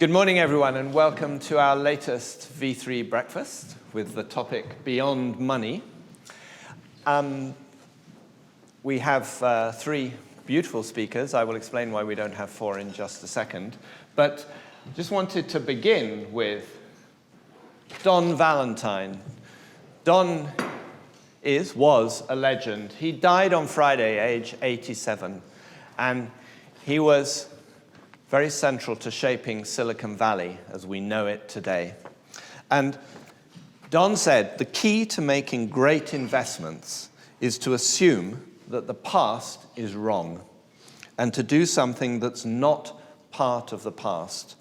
Good morning, everyone, and welcome to our latest V3 breakfast with the topic Beyond Money. We have three beautiful speakers. I will explain why we don't have four in just a second. But just wanted to begin with Don Valentine. Don was a legend. He died on Friday, age 87, and he was very central to shaping Silicon Valley as we know it today. And Don said, the key to making great investments is to assume that the past is wrong and to do something that's not part of the past,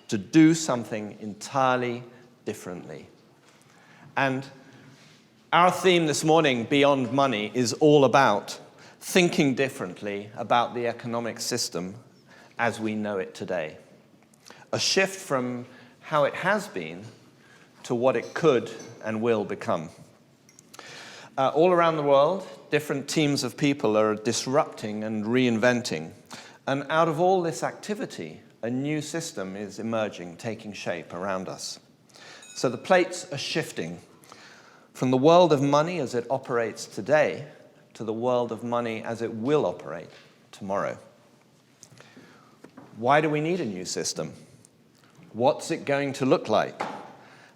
to do something entirely differently. And our theme this morning, Beyond Money, is all about thinking differently about the economic system as we know it today. A shift from how it has been to what it could and will become. All around the world, different teams of people are disrupting and reinventing. And out of all this activity, a new system is emerging, taking shape around us. So the plates are shifting from the world of money as it operates today to the world of money as it will operate tomorrow. Why do we need a new system? What's it going to look like?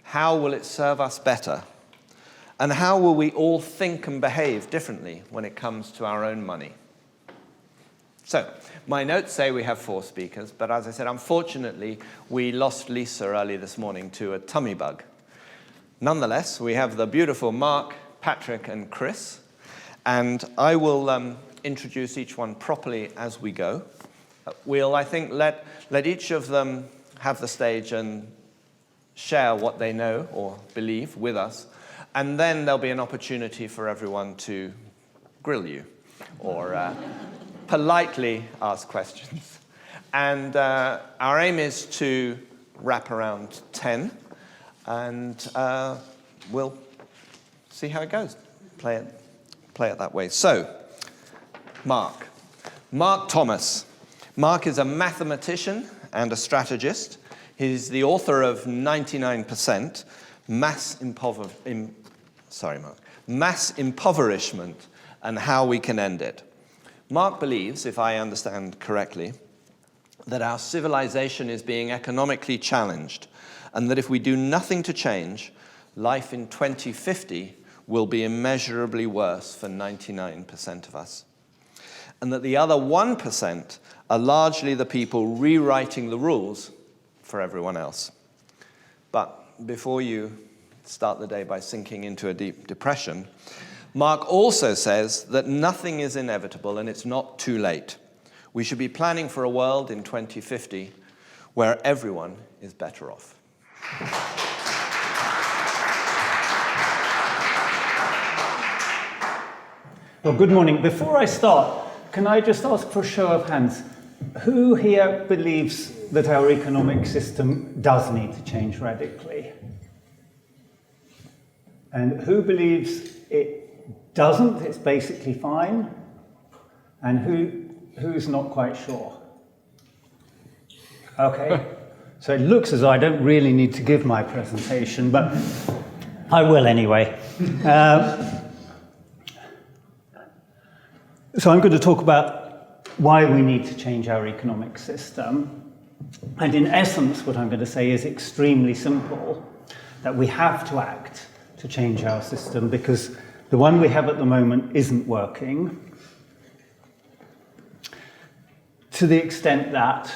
How will it serve us better? And how will we all think and behave differently when it comes to our own money? So, my notes say we have four speakers, but as I said, unfortunately, we lost Lisa early this morning to a tummy bug. Nonetheless, we have the beautiful Mark, Patrick, and Chris, and I will introduce each one properly as we go. We'll, I think, let each of them have the stage and share what they know or believe with us, and then there'll be an opportunity for everyone to grill you or politely ask questions. And our aim is to wrap around 10, and we'll see how it goes. Play it that way. So, Mark Thomas. Mark is a mathematician and a strategist. He's the author of 99%, Mass Impoverishment and How We Can End It. Mark believes, if I understand correctly, that our civilization is being economically challenged and that if we do nothing to change, life in 2050 will be immeasurably worse for 99% of us. And that the other 1% are largely the people rewriting the rules for everyone else. But before you start the day by sinking into a deep depression, Mark also says that nothing is inevitable and it's not too late. We should be planning for a world in 2050 where everyone is better off. Well, good morning. Before I start, can I just ask for a show of hands? Who here believes that our economic system does need to change radically? And who believes it doesn't, it's basically fine? And who's not quite sure? Okay, so it looks as though I don't really need to give my presentation, but I will anyway. So I'm going to talk about why we need to change our economic system. And in essence, what I'm going to say is extremely simple, that we have to act to change our system because the one we have at the moment isn't working. To the extent that,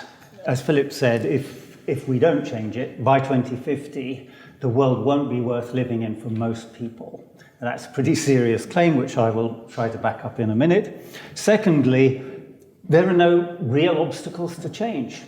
as Philip said, if we don't change it, by 2050, the world won't be worth living in for most people. And that's a pretty serious claim, which I will try to back up in a minute. Secondly, there are no real obstacles to change.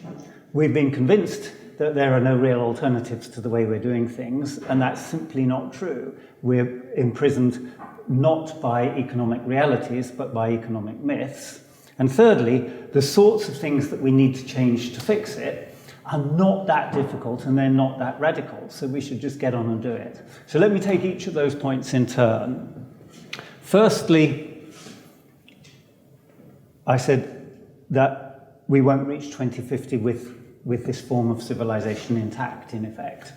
We've been convinced that there are no real alternatives to the way we're doing things, and that's simply not true. We're imprisoned not by economic realities, but by economic myths. And thirdly, the sorts of things that we need to change to fix it are not that difficult and they're not that radical, so we should just get on and do it. So let me take each of those points in turn. Firstly, I said that we won't reach 2050 with with this form of civilization intact, in effect.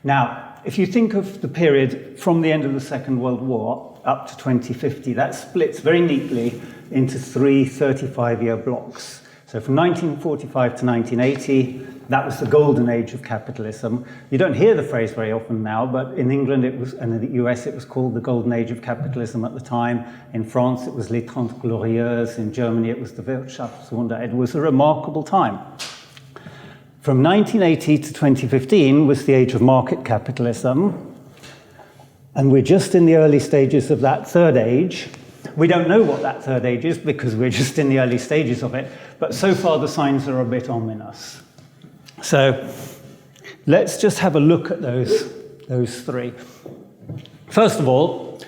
Now, if you think of the period from the end of the Second World War up to 2050, that splits very neatly into three 35-year blocks. So from 1945 to 1980, that was the golden age of capitalism. You don't hear the phrase very often now, but in England it was, and in the US it was called the golden age of capitalism at the time. In France it was les Trente Glorieuses. In Germany it was the Wirtschaftswunder. It was a remarkable time. From 1980 to 2015 was the age of market capitalism. And we're just in the early stages of that third age. We don't know what that third age is because we're just in the early stages of it, but so far the signs are a bit ominous. So let's just have a look at those three. First of all,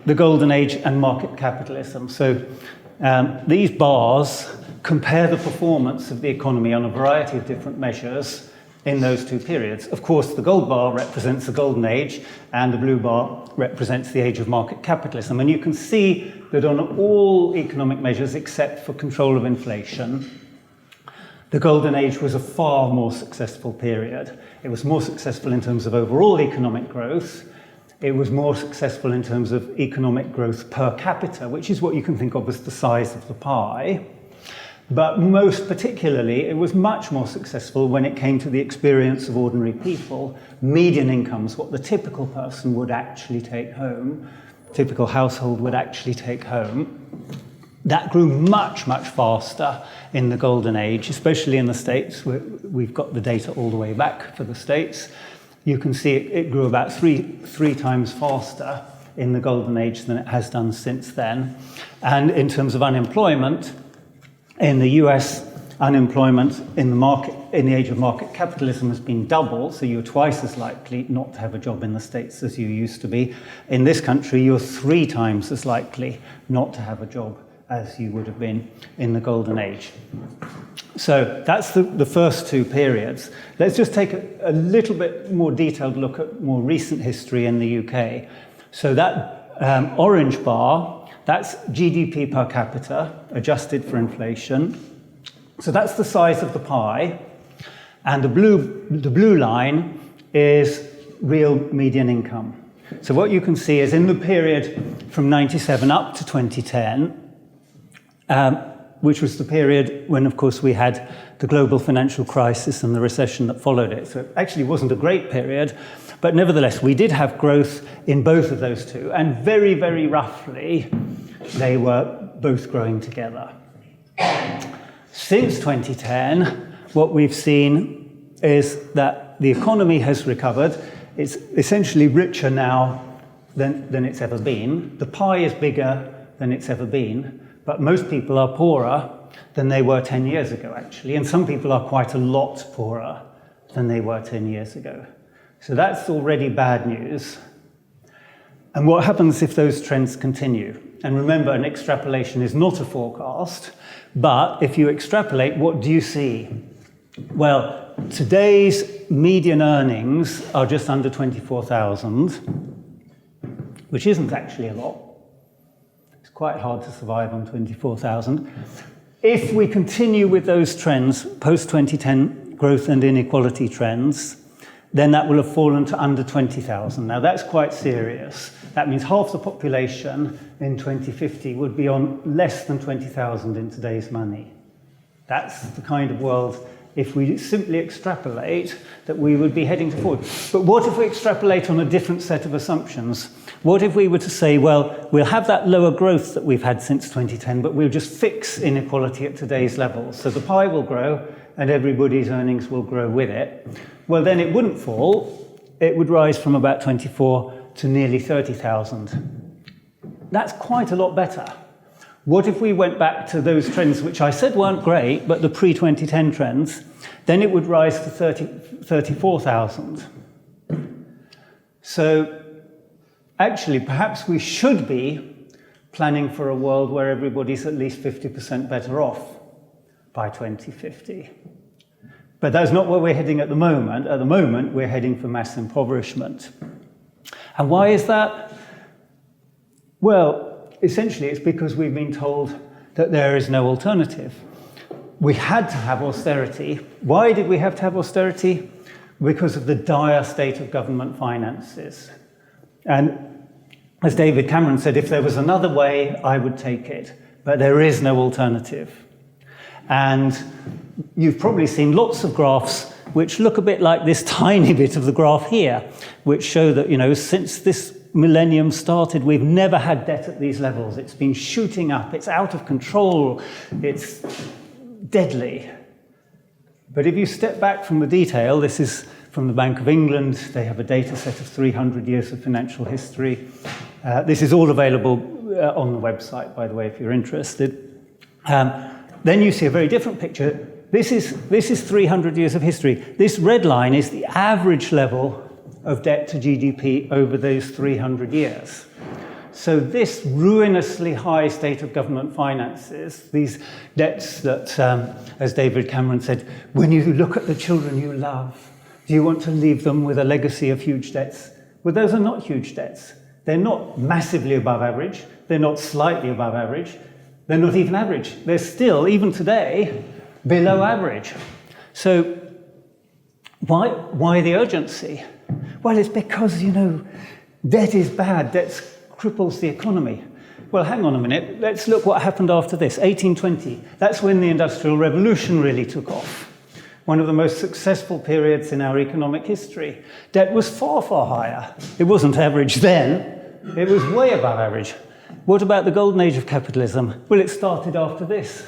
the golden age and market capitalism. So these bars compare the performance of the economy on a variety of different measures in those two periods. Of course, the gold bar represents the golden age, and the blue bar represents the age of market capitalism. And you can see that on all economic measures, except for control of inflation, the golden age was a far more successful period. It was more successful in terms of overall economic growth. It was more successful in terms of economic growth per capita, which is what you can think of as the size of the pie. But most particularly, it was much more successful when it came to the experience of ordinary people, median incomes, what the typical person would actually take home, typical household would actually take home. That grew much, much faster in the golden age, especially in the States. We've got the data all the way back for the States. You can see it grew about three times faster in the golden age than it has done since then. And in terms of unemployment, in the US, unemployment in the age of market capitalism has been double, so you're twice as likely not to have a job in the States as you used to be. In this country, you're 3 times as likely not to have a job as you would have been in the golden age. So that's the first two periods. Let's just take a little bit more detailed look at more recent history in the UK. So that orange bar, that's GDP per capita, adjusted for inflation. So that's the size of the pie. And the blue line is real median income. So what you can see is in the period from 97 up to 2010, which was the period when, of course, we had the global financial crisis and the recession that followed it. So it actually wasn't a great period, but nevertheless, we did have growth in both of those two. And very, very roughly, they were both growing together. Since 2010, what we've seen is that the economy has recovered. It's essentially richer now than it's ever been. The pie is bigger than it's ever been, but most people are poorer than they were 10 years ago, actually. And some people are quite a lot poorer than they were 10 years ago. So that's already bad news. And what happens if those trends continue? And remember, an extrapolation is not a forecast, but if you extrapolate, what do you see? Well, today's median earnings are just under 24,000, which isn't actually a lot. It's quite hard to survive on 24,000. If we continue with those trends, post-2010 growth and inequality trends, then that will have fallen to under 20,000. Now that's quite serious. That means half the population in 2050 would be on less than 20,000 in today's money. That's the kind of world, if we simply extrapolate, that we would be heading forward. But what if we extrapolate on a different set of assumptions? What if we were to say, well, we'll have that lower growth that we've had since 2010, but we'll just fix inequality at today's level. So the pie will grow and everybody's earnings will grow with it. Well, then it wouldn't fall. It would rise from about 24 to nearly 30,000. That's quite a lot better. What if we went back to those trends, which I said weren't great, but the pre-2010 trends, then it would rise to 34,000. So actually, perhaps we should be planning for a world where everybody's at least 50% better off by 2050. But that's not where we're heading at the moment. At the moment, we're heading for mass impoverishment. And why is that? Well, essentially, it's because we've been told that there is no alternative. we had to have austerity. Why did we have to have austerity? Because of the dire state of government finances. And as David Cameron said, if there was another way, I would take it. But there is no alternative. And you've probably seen lots of graphs which look a bit like this tiny bit of the graph here, which show that, since this millennium started, we've never had debt at these levels. It's been shooting up. It's out of control. It's deadly. But if you step back from the detail, this is from the Bank of England. They have a data set of 300 years of financial history. This is all available on the website, by the way, if you're interested. Then you see a very different picture. This is 300 years of history. This red line is the average level of debt to GDP over those 300 years. So this ruinously high state of government finances, these debts that, as David Cameron said, when you look at the children you love, do you want to leave them with a legacy of huge debts? Well, those are not huge debts. They're not massively above average. They're not slightly above average. They're not even average. They're still, even today, below average. So why the urgency? Well, it's because, debt is bad. Debt cripples the economy. Well, hang on a minute. Let's look what happened after this. 1820. That's when the Industrial Revolution really took off. One of the most successful periods in our economic history. Debt was far, far higher. It wasn't average then. It was way above average. What about the golden age of capitalism? Well, it started after this.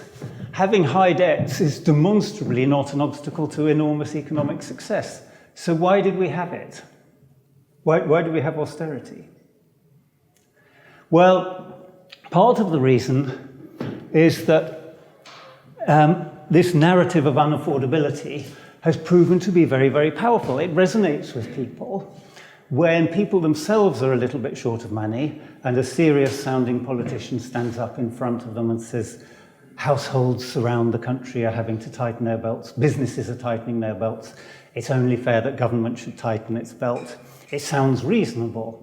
Having high debts is demonstrably not an obstacle to enormous economic success. So why did we have it? Why do we have austerity? Well, part of the reason is that this narrative of unaffordability has proven to be very, very powerful. It resonates with people when people themselves are a little bit short of money and a serious-sounding politician stands up in front of them and says, households around the country are having to tighten their belts, businesses are tightening their belts, it's only fair that government should tighten its belt. It sounds reasonable.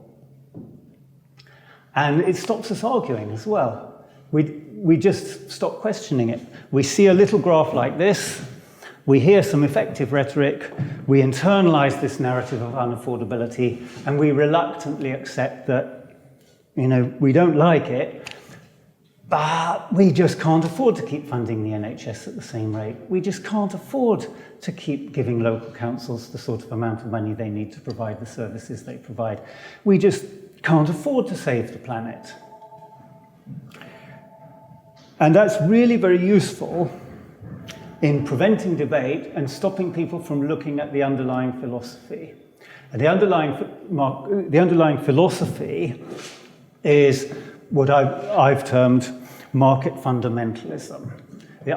And it stops us arguing as well. We just stop questioning it. We see a little graph like this, we hear some effective rhetoric, we internalize this narrative of unaffordability, and we reluctantly accept that, we don't like it, but we just can't afford to keep funding the NHS at the same rate. We just can't afford to keep giving local councils the sort of amount of money they need to provide the services they provide. We just can't afford to save the planet. And that's really very useful in preventing debate and stopping people from looking at the underlying philosophy. And the underlying philosophy is what I've termed market fundamentalism.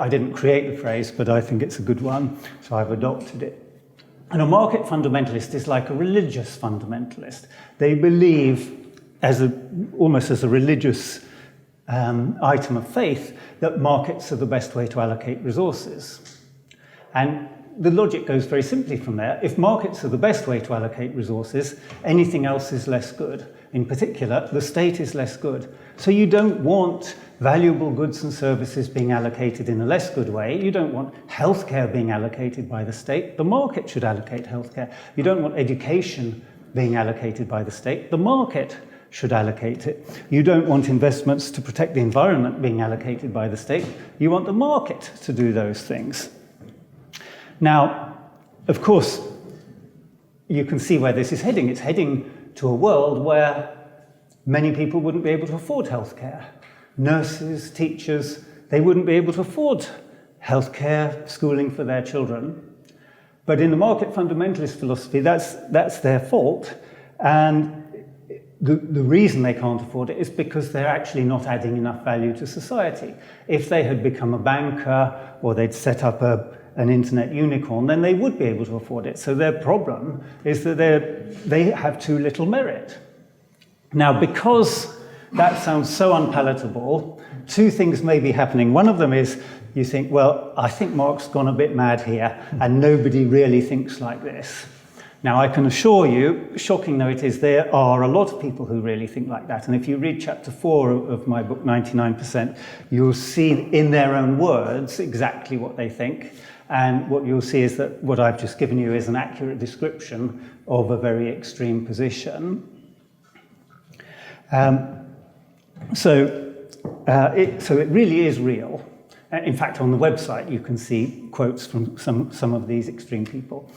I didn't create the phrase, but I think it's a good one, so I've adopted it. And a market fundamentalist is like a religious fundamentalist. They believe, almost as a religious item of faith, that markets are the best way to allocate resources. And the logic goes very simply from there. If markets are the best way to allocate resources, anything else is less good. In particular, the state is less good. So you don't want valuable goods and services being allocated in a less good way. You don't want healthcare being allocated by the state. The market should allocate healthcare. You don't want education being allocated by the state. The market should allocate it. You don't want investments to protect the environment being allocated by the state. You want the market to do those things. Now, of course, you can see where this is heading. It's heading to a world where many people wouldn't be able to afford healthcare. Nurses, teachers, they wouldn't be able to afford healthcare, schooling for their children. But in the market fundamentalist philosophy, that's their fault. And the reason they can't afford it is because they're actually not adding enough value to society. If they had become a banker or they'd set up an internet unicorn, then they would be able to afford it. So their problem is that they have too little merit. Now, because that sounds so unpalatable, two things may be happening. One of them is you think, well, I think Mark's gone a bit mad here, and nobody really thinks like this. Now, I can assure you, shocking though it is, there are a lot of people who really think like that. And if you read chapter 4 of my book, 99%, you'll see in their own words exactly what they think. And what you'll see is that what I've just given you is an accurate description of a very extreme position. So it really is real. In fact, on the website, you can see quotes from some of these extreme people.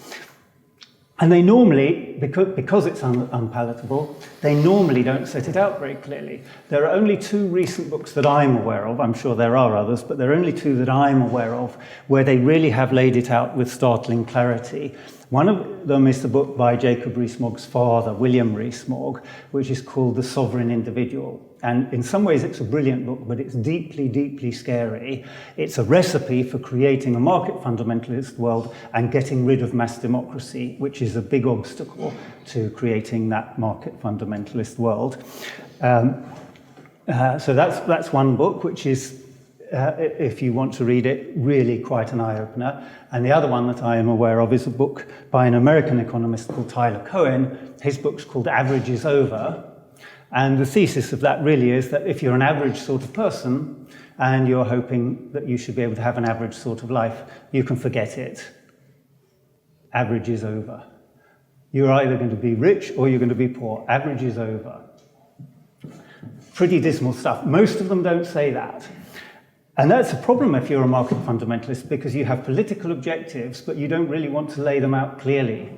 And they normally, because it's unpalatable, they normally don't set it out very clearly. There are only 2 recent books that I'm aware of, I'm sure there are others, but there are only 2 that I'm aware of, where they really have laid it out with startling clarity. One of them is the book by Jacob Rees-Mogg's father, William Rees-Mogg, which is called The Sovereign Individual. And in some ways it's a brilliant book, but it's deeply, deeply scary. It's a recipe for creating a market fundamentalist world and getting rid of mass democracy, which is a big obstacle to creating that market fundamentalist world. So that's one book, which is, if you want to read it, really quite an eye-opener. And the other one that I am aware of is a book by an American economist called Tyler Cohen. His book's called Average is Over. And the thesis of that really is that if you're an average sort of person and you're hoping that you should be able to have an average sort of life, you can forget it. Average is over. You're either going to be rich or you're going to be poor. Average is over. Pretty dismal stuff. Most of them don't say that. And that's a problem if you're a market fundamentalist, because you have political objectives, but you don't really want to lay them out clearly.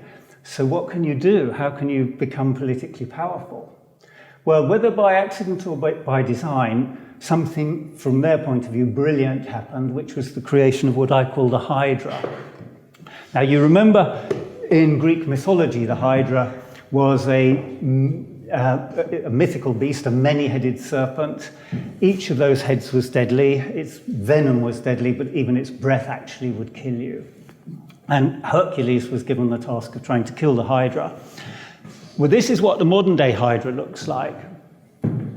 So what can you do? How can you become politically powerful? Well, whether by accident or by design, something from their point of view brilliant happened, which was the creation of what I call the Hydra. Now, you remember in Greek mythology, the Hydra was a mythical beast, a many-headed serpent. Each of those heads was deadly. Its venom was deadly, but even its breath actually would kill you. And Hercules was given the task of trying to kill the Hydra. Well, this is what the modern-day Hydra looks like.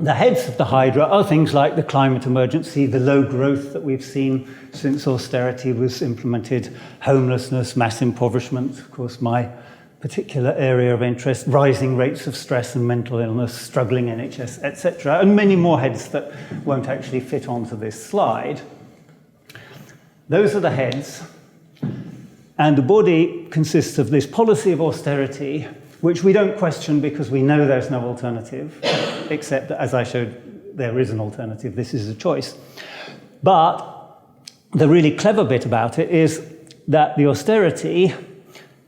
The heads of the Hydra are things like the climate emergency, the low growth that we've seen since austerity was implemented, homelessness, mass impoverishment, of course, my particular area of interest, rising rates of stress and mental illness, struggling NHS, etc., and many more heads that won't actually fit onto this slide. Those are the heads, and the body consists of this policy of austerity, which we don't question because we know there's no alternative, except that, as I showed, there is an alternative. This is a choice. But the really clever bit about it is that the austerity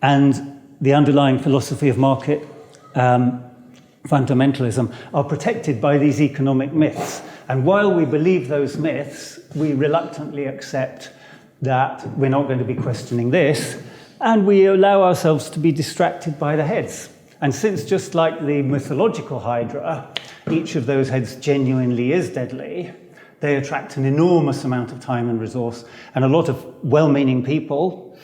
and the underlying philosophy of market fundamentalism are protected by these economic myths. And while we believe those myths, we reluctantly accept that we're not going to be questioning this, and we allow ourselves to be distracted by the heads. And since, just like the mythological Hydra, each of those heads genuinely is deadly, they attract an enormous amount of time and resource, and a lot of well-meaning people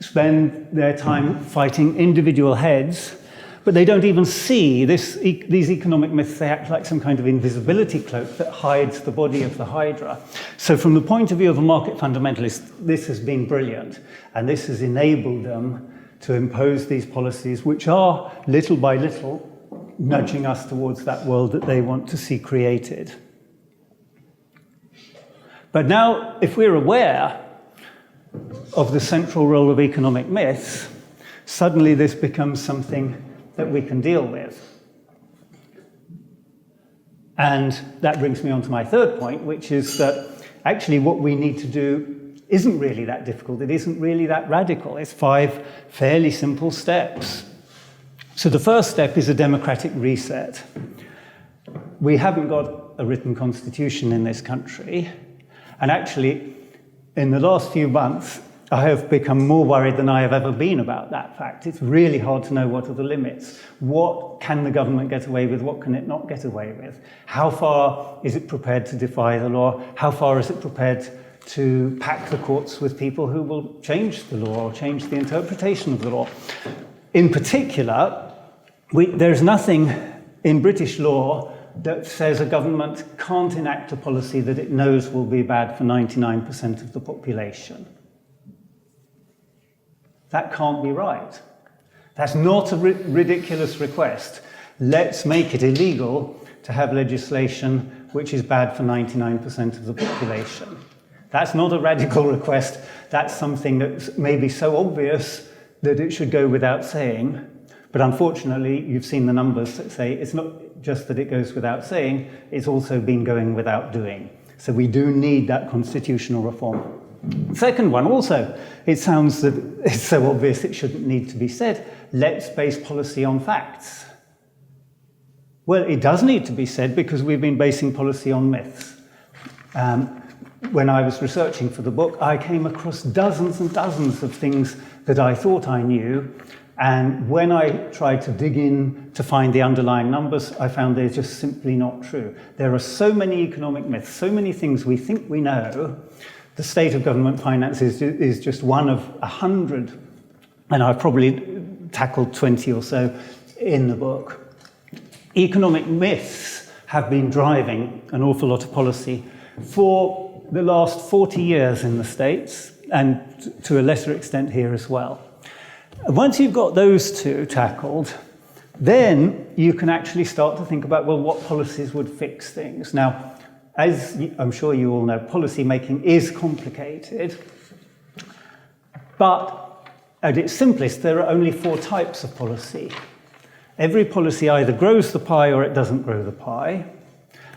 spend their time fighting individual heads, but they don't even see these economic myths. They act like some kind of invisibility cloak that hides the body of the Hydra. So from the point of view of a market fundamentalist, this has been brilliant, and this has enabled them to impose these policies, which are, little by little, nudging us towards that world that they want to see created. But now, if we're aware of the central role of economic myths, suddenly this becomes something that we can deal with. And that brings me on to my third point, which is that actually what we need to do isn't really that difficult. It isn't really that radical. It's 5 fairly simple steps. So the first step is a democratic reset. We haven't got a written constitution in this country. And actually, in the last few months, I have become more worried than I have ever been about that fact. It's really hard to know what are the limits. What can the government get away with? What can it not get away with? How far is it prepared to defy the law? How far is it prepared to pack the courts with people who will change the law or change the interpretation of the law? In particular, there's nothing in British law that says a government can't enact a policy that it knows will be bad for 99% of the population. That can't be right. That's not a ridiculous request. Let's make it illegal to have legislation which is bad for 99% of the population. That's not a radical request. That's something that's maybe so obvious that it should go without saying. But unfortunately, you've seen the numbers that say it's not just that it goes without saying, it's also been going without doing. So we do need that constitutional reform. Second one also, it sounds that it's so obvious it shouldn't need to be said. Let's base policy on facts. Well, it does need to be said because we've been basing policy on myths. When I was researching for the book, I came across dozens and dozens of things that I thought I knew. And when I tried to dig in to find the underlying numbers, I found they're just simply not true. There are so many economic myths, so many things we think we know. The state of government finances is just one of 100, and I've probably tackled 20 or so in the book. Economic myths have been driving an awful lot of policy for the last 40 years in the States, and to a lesser extent here as well. Once you've got those two tackled, then you can actually start to think about, well, what policies would fix things? Now, as I'm sure you all know, policy making is complicated, but at its simplest, there are only 4 types of policy. Every policy either grows the pie or it doesn't grow the pie,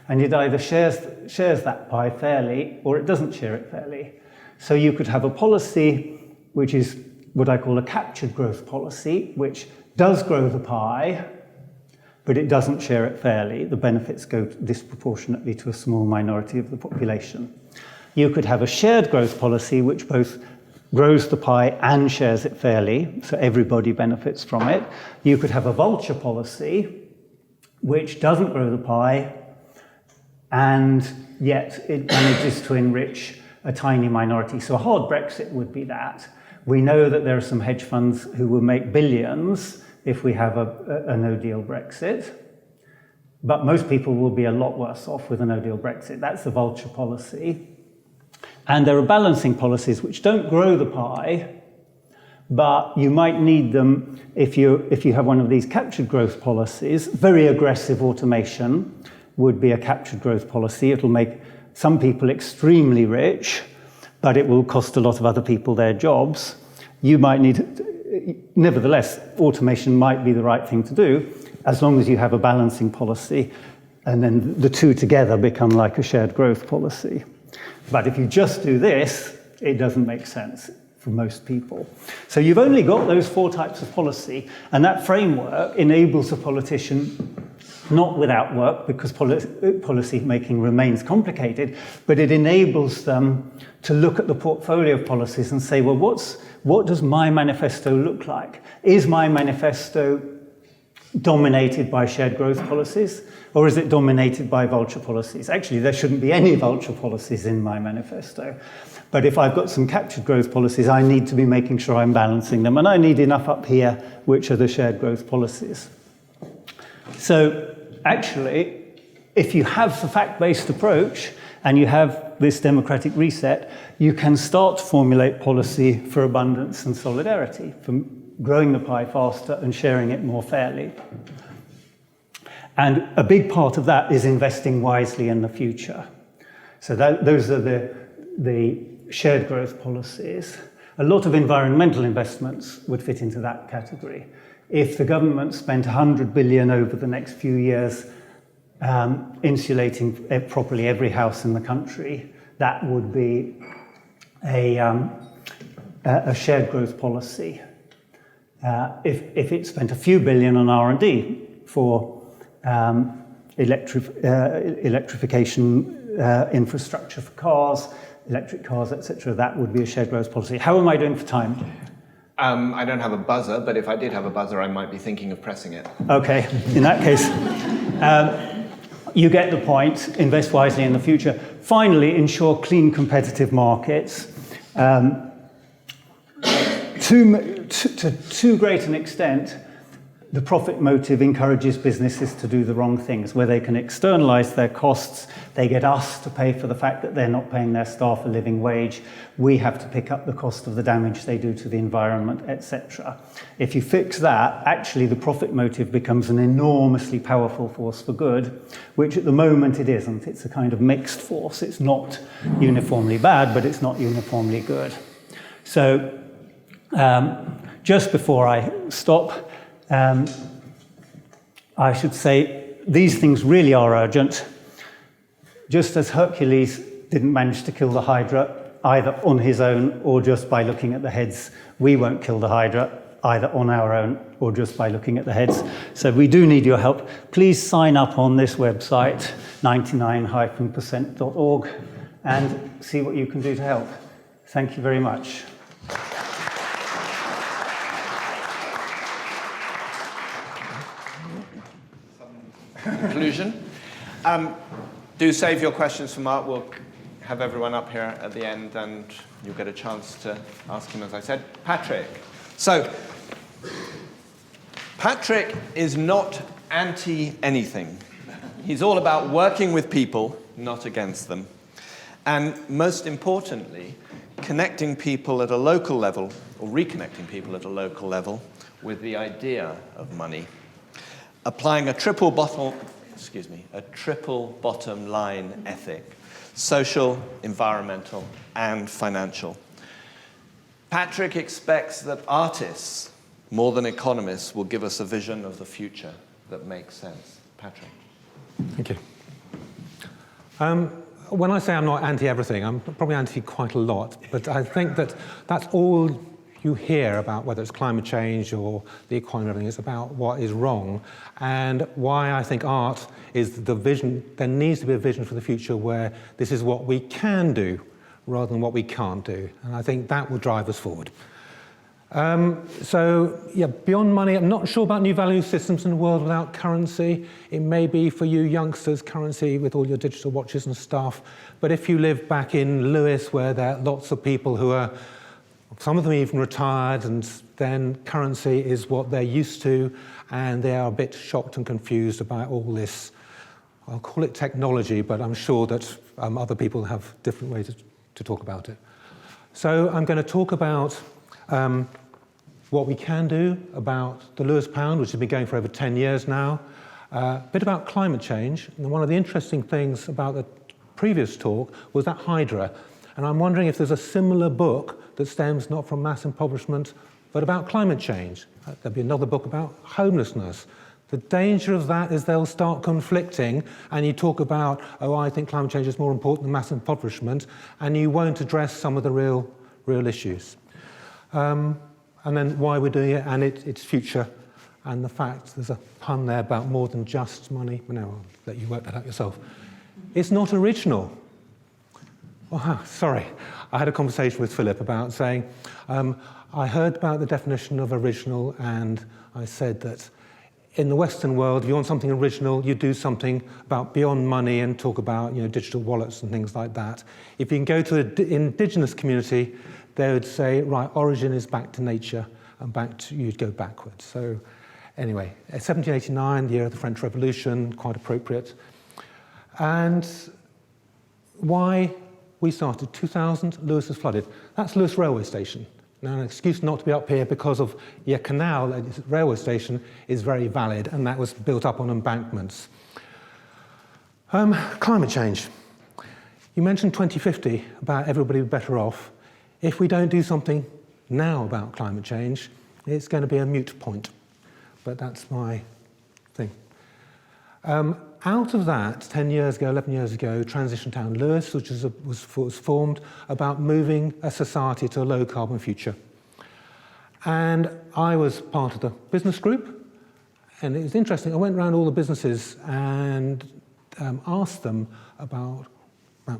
and it either shares that pie fairly or it doesn't share it fairly. So you could have a policy which is what I call a captured growth policy, which does grow the pie, but it doesn't share it fairly. The benefits go disproportionately to a small minority of the population. You could have a shared growth policy, which both grows the pie and shares it fairly, so everybody benefits from it. You could have a vulture policy, which doesn't grow the pie, and yet it manages to enrich a tiny minority. So a hard Brexit would be that. We know that there are some hedge funds who will make billions if we have a no-deal Brexit, but most people will be a lot worse off with a no-deal Brexit. That's the vulture policy. And there are balancing policies which don't grow the pie, but you might need them if you have one of these captured growth policies. Very aggressive automation would be a captured growth policy. It'll make some people extremely rich, but it will cost a lot of other people their jobs. You might need, nevertheless, automation might be the right thing to do, as long as you have a balancing policy, and then the two together become like a shared growth policy. But if you just do this, it doesn't make sense for most people. So you've only got those 4 types of policy, and that framework enables a politician, not without work, because policy making remains complicated, but it enables them to look at the portfolio of policies and say, well, what does my manifesto look like? Is my manifesto dominated by shared growth policies, or is it dominated by vulture policies? Actually, there shouldn't be any vulture policies in my manifesto. But if I've got some captured growth policies, I need to be making sure I'm balancing them, and I need enough up here, which are the shared growth policies. So actually, if you have the fact-based approach and you have this democratic reset, you can start to formulate policy for abundance and solidarity, for growing the pie faster and sharing it more fairly. And a big part of that is investing wisely in the future. So those are the shared growth policies. A lot of environmental investments would fit into that category. If the government spent 100 billion over the next few years insulating properly every house in the country, that would be a shared growth policy. If it spent a few billion on R&D for electrification infrastructure for cars, electric cars, etc., that would be a shared growth policy. How am I doing for time? I don't have a buzzer, but if I did have a buzzer, I might be thinking of pressing it. Okay, in that case, you get the point. Invest wisely in the future. Finally, ensure clean, competitive markets. To too great an extent, the profit motive encourages businesses to do the wrong things. Where they can externalize their costs, they get us to pay for the fact that they're not paying their staff a living wage. We have to pick up the cost of the damage they do to the environment, etc. If you fix that, actually the profit motive becomes an enormously powerful force for good, which at the moment it isn't. It's a kind of mixed force. It's not uniformly bad, but it's not uniformly good. So just before I stop, I should say these things really are urgent. Just as Hercules didn't manage to kill the Hydra either on his own or just by looking at the heads, we won't kill the Hydra either on our own or just by looking at the heads. So we do need your help. Please sign up on this website, 99-percent.org, and see what you can do to help. Thank you very much. Conclusion. Do save your questions for Mark. We'll have everyone up here at the end and you'll get a chance to ask him, as I said. Patrick. So, Patrick is not anti-anything. He's all about working with people, not against them. And most importantly, connecting people at a local level, or reconnecting people at a local level, with the idea of money. Applying a triple bottom line ethic: social, environmental, and financial. Patrick expects that artists, more than economists, will give us a vision of the future that makes sense. Patrick. Thank you. When I say I'm not anti-everything, I'm probably anti quite a lot, but I think that that's all you hear about, whether it's climate change or the economy, everything is about what is wrong. And why I think art is the vision. There needs to be a vision for the future where this is what we can do rather than what we can't do. And I think that will drive us forward. So, yeah, beyond money, I'm not sure about new value systems in a world without currency. It may be for you youngsters, currency with all your digital watches and stuff. But if you live back in Lewis, where there are lots of people who are, some of them even retired, and then currency is what they're used to, and they are a bit shocked and confused about all this. I'll call it technology, but I'm sure that other people have different ways to talk about it. So I'm going to talk about what we can do about the Lewis pound, which has been going for over 10 years now, a bit about climate change. And one of the interesting things about the previous talk was that Hydra. And I'm wondering if there's a similar book that stems not from mass impoverishment, but about climate change. There'll be another book about homelessness. The danger of that is they'll start conflicting, and you talk about, oh, I think climate change is more important than mass impoverishment, and you won't address some of the real issues. And then why we're doing it, and its future, and the fact there's a pun there about more than just money. Well, no, I'll let you work that out yourself. It's not original. Oh, sorry. I had a conversation with Philip about saying, I heard about the definition of original, and I said that in the Western world, if you want something original, you do something about beyond money and talk about, digital wallets and things like that. If you can go to an indigenous community, they would say, right, origin is back to nature, and you'd go backwards. So anyway, 1789, the year of the French Revolution, quite appropriate. And why we started 2000, Lewis is flooded. That's Lewis railway station. Now, an excuse not to be up here because of your canal, railway station, is very valid, and that was built up on embankments. Climate change. You mentioned 2050, about everybody better off. If we don't do something now about climate change, it's going to be a moot point. But that's my thing. Out of that, 10 years ago, 11 years ago, Transition Town Lewis, which was formed about moving a society to a low-carbon future. And I was part of the business group, and it was interesting. I went around all the businesses and asked them about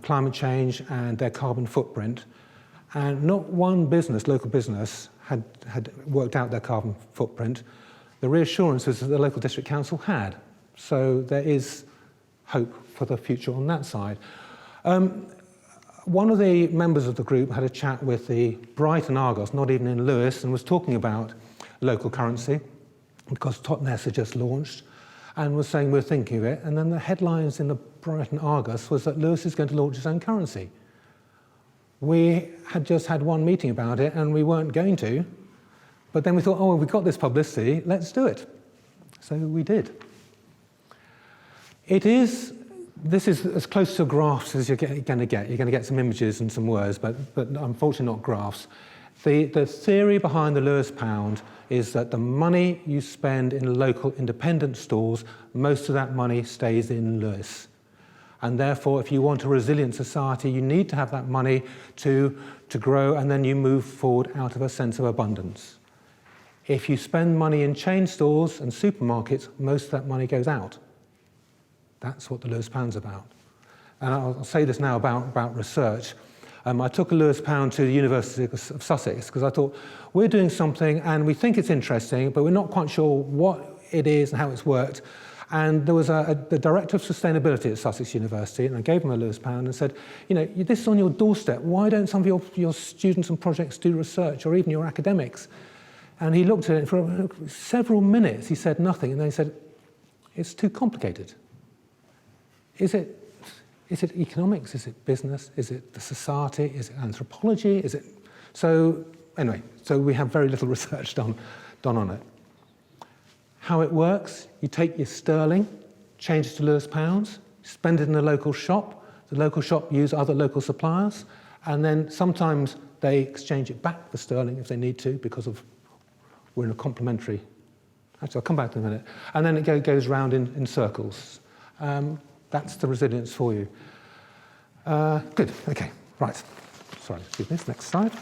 climate change and their carbon footprint. And not one business, local business, had worked out their carbon footprint. The reassurance was that the local district council had. So there is hope for the future on that side. One of the members of the group had a chat with the Brighton Argos, not even in Lewis, and was talking about local currency. because Totnes had just launched and was saying we're thinking of it. And then the headlines in the Brighton Argus was that Lewis is going to launch his own currency. We had just had one meeting about it and we weren't going to, but then we thought, oh, well, we've got this publicity, let's do it. So we did. This is as close to graphs as you're going to get. You're going to get some images and some words, but unfortunately not graphs. The theory behind the Lewis pound is that the money you spend in local independent stores, most of that money stays in Lewis. And therefore, if you want a resilient society, you need to have that money to grow, and then you move forward out of a sense of abundance. If you spend money in chain stores and supermarkets, most of that money goes out. That's what the Lewis pound's about. And I'll say this now about research. I took a Lewis pound to the University of Sussex because I thought, we're doing something and we think it's interesting, but we're not quite sure what it is and how it's worked. And there was the director of sustainability at Sussex University, and I gave him a Lewis pound and said, you know, this is on your doorstep. Why don't some of your students and projects do research, or even your academics? And he looked at it for several minutes. He said nothing, and then he said, it's too complicated. Is it economics? Is it business? Is it the society? Is it anthropology? Is it... So anyway, so we have very little research done on it. How it works, you take your sterling, change it to Lewis pounds, spend it in a local shop. The local shop use other local suppliers, and then sometimes they exchange it back for sterling if they need to, because we're in a complementary... Actually, I'll come back to it in a minute. And then it goes round in circles. That's the resilience for you. Good, okay, right. Sorry, excuse me, next slide.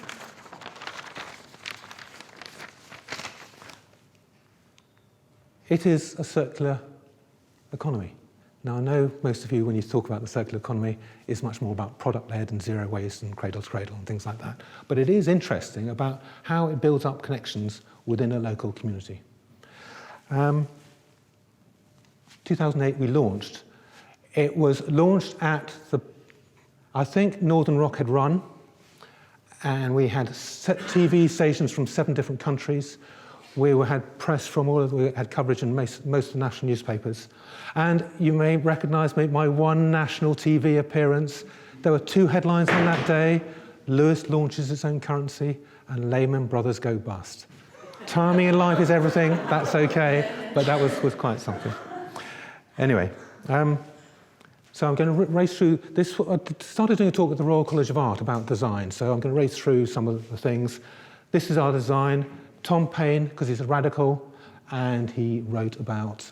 It is a circular economy. Now, I know most of you, when you talk about the circular economy, is much more about product-led and zero waste and cradle to cradle and things like that. But it is interesting about how it builds up connections within a local community. 2008, we launched. It was launched at I think Northern Rock had run, and we had TV stations from 7 different countries. We had press from we had coverage in most of the national newspapers. And you may recognize my one national TV appearance. There were 2 headlines on that day: Lewis launches its own currency, and Lehman Brothers go bust. Timing in life is everything, that's okay, but that was quite something. Anyway, so I'm going to race through this. I started doing a talk at the Royal College of Art about design, so I'm going to race through some of the things. This is our design. Tom Paine, because he's a radical, and he wrote about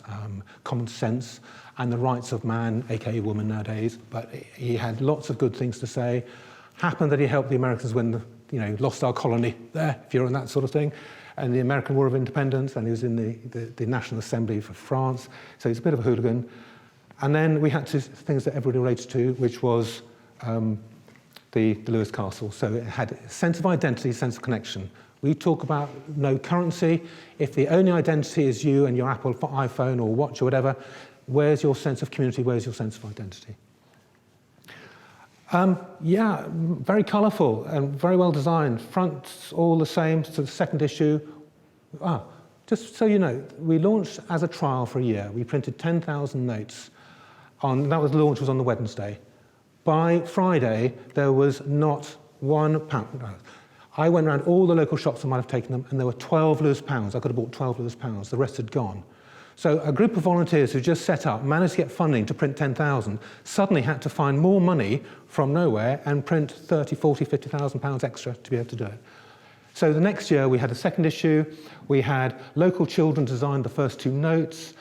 common sense and the rights of man, aka woman nowadays, but he had lots of good things to say. Happened that he helped the Americans win lost our colony there, if you're in that sort of thing, and the American War of Independence, and he was in the National Assembly for France, so he's a bit of a hooligan. And then we had things that everybody relates to, which was the Lewis Castle. So it had a sense of identity, sense of connection. We talk about no currency. If the only identity is you and your Apple iPhone or watch or whatever, where's your sense of community? Where's your sense of identity? Yeah, very colourful and very well designed. Fronts all the same to the second issue. Just so you know, we launched as a trial for a year. We printed 10,000 notes. The launch was on the Wednesday. By Friday, there was not £1. I went around all the local shops I might have taken them, and there were 12 Lewis pounds. I could have bought 12 Lewis pounds. The rest had gone. So a group of volunteers who just set up, managed to get funding to print 10,000, suddenly had to find more money from nowhere and print 30, 40, 50,000 pounds extra to be able to do it. So the next year we had a second issue. We had local children design the first 2 notes,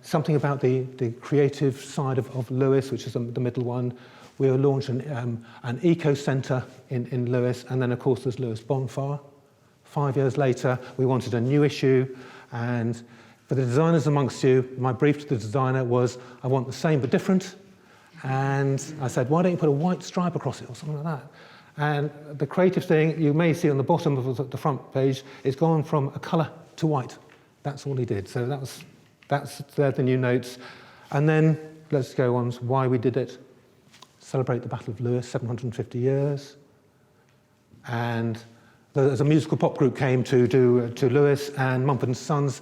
something about the creative side of Lewis, which is the middle one. We will launch an eco-centre in Lewis, and then of course there's Lewis Bonfire. 5 years later, we wanted a new issue, and for the designers amongst you, my brief to the designer was, I want the same but different, and I said, why don't you put a white stripe across it or something like that? And the creative thing, you may see on the bottom of the front page, it's gone from a colour to white. That's all he did. So they're the new notes. And then let's go on to why we did it. Celebrate the Battle of Lewis, 750 years. And there's a musical pop group came to Lewis, and Mumford & Sons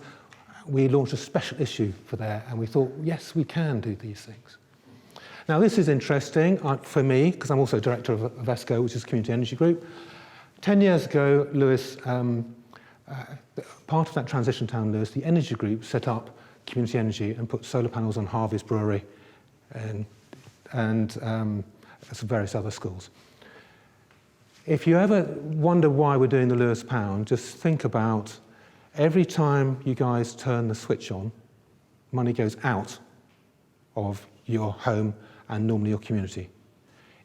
we launched a special issue for there, and we thought, yes, we can do these things. Now, this is interesting for me, because I'm also director of ESCO, which is Community Energy Group. 10 years ago, Lewis, part of that transition town, Lewis, the Energy Group set up Community Energy and put solar panels on Harvey's Brewery and various other schools. If you ever wonder why we're doing the Lewis Pound, just think about every time you guys turn the switch on, money goes out of your home and normally your community.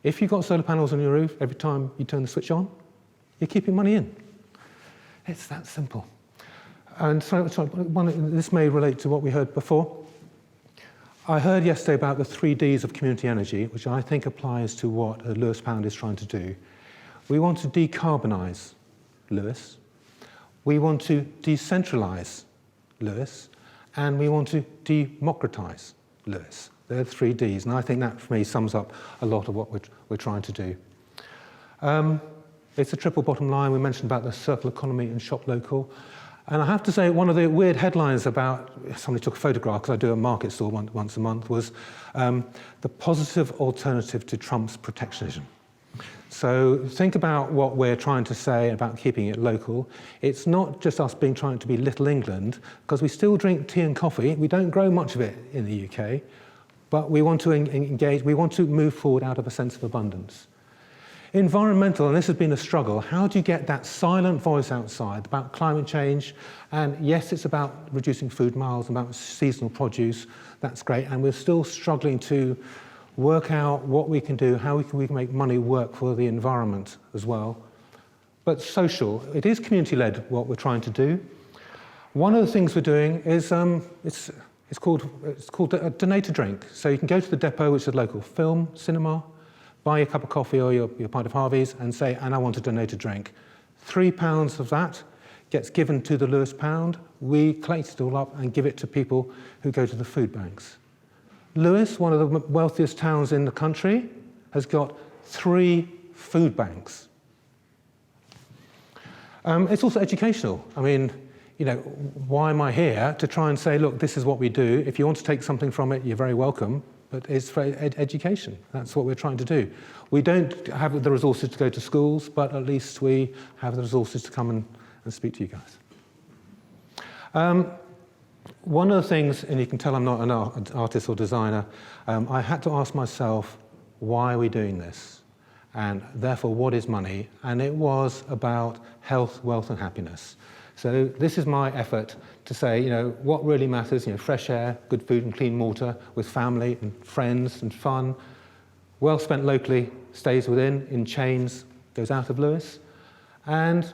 If you've got solar panels on your roof, every time you turn the switch on, you're keeping money in. It's that simple. And this may relate to what we heard before. I heard yesterday about the 3 Ds of community energy, which I think applies to what the Lewis Pound is trying to do. We want to decarbonise Lewis, we want to decentralise Lewis, and we want to democratise Lewis. They're the 3 Ds, and I think that, for me, sums up a lot of what we're trying to do. It's a triple bottom line. We mentioned about the circular economy and shop local. And I have to say, one of the weird headlines about, somebody took a photograph, because I do a market stall once a month, was the positive alternative to Trump's protectionism. So think about what we're trying to say about keeping it local. It's not just us trying to be Little England, because we still drink tea and coffee. We don't grow much of it in the UK, but we want to engage, we want to move forward out of a sense of abundance. Environmental, and this has been a struggle, how do you get that silent voice outside about climate change? And yes, it's about reducing food miles, about seasonal produce, that's great, and we're still struggling to work out what we can do, how we can make money work for the environment as well. But social, it is community-led, what we're trying to do. One of the things we're doing is, it's called a donate a drink. So you can go to the depot, which is a local film, cinema, buy a cup of coffee or your pint of Harvey's and say, and I want to donate a drink. £3 of that gets given to the Lewis Pound. We collect it all up and give it to people who go to the food banks. Lewis, one of the wealthiest towns in the country, has got 3 food banks. It's also educational. I mean, you know, why am I here? To try and say, look, this is what we do. If you want to take something from it, you're very welcome. But it's for education. That's what we're trying to do. We don't have the resources to go to schools, but at least we have the resources to come and speak to you guys. One of the things, and you can tell I'm not an artist or designer, I had to ask myself, why are we doing this? And therefore, what is money? And it was about health, wealth, and happiness. So this is my effort to say, you know, what really matters, you know, fresh air, good food and clean water with family and friends and fun. Well spent locally, stays within, in chains, goes out of Lewis. And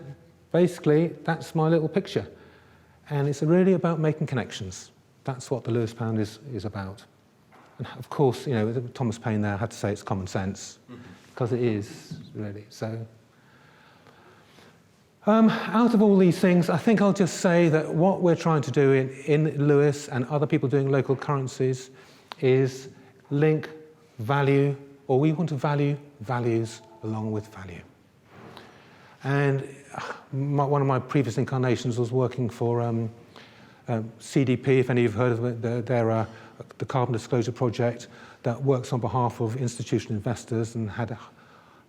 basically, that's my little picture. And it's really about making connections. That's what the Lewis Pound is about. And of course, you know, Thomas Paine there had to say it's common sense, because it is, really. So, out of all these things, I think I'll just say that what we're trying to do in Lewis and other people doing local currencies is link value, or we want to value values along with value. And one of my previous incarnations was working for CDP, if any of you have heard of it. They're the Carbon Disclosure Project that works on behalf of institutional investors and had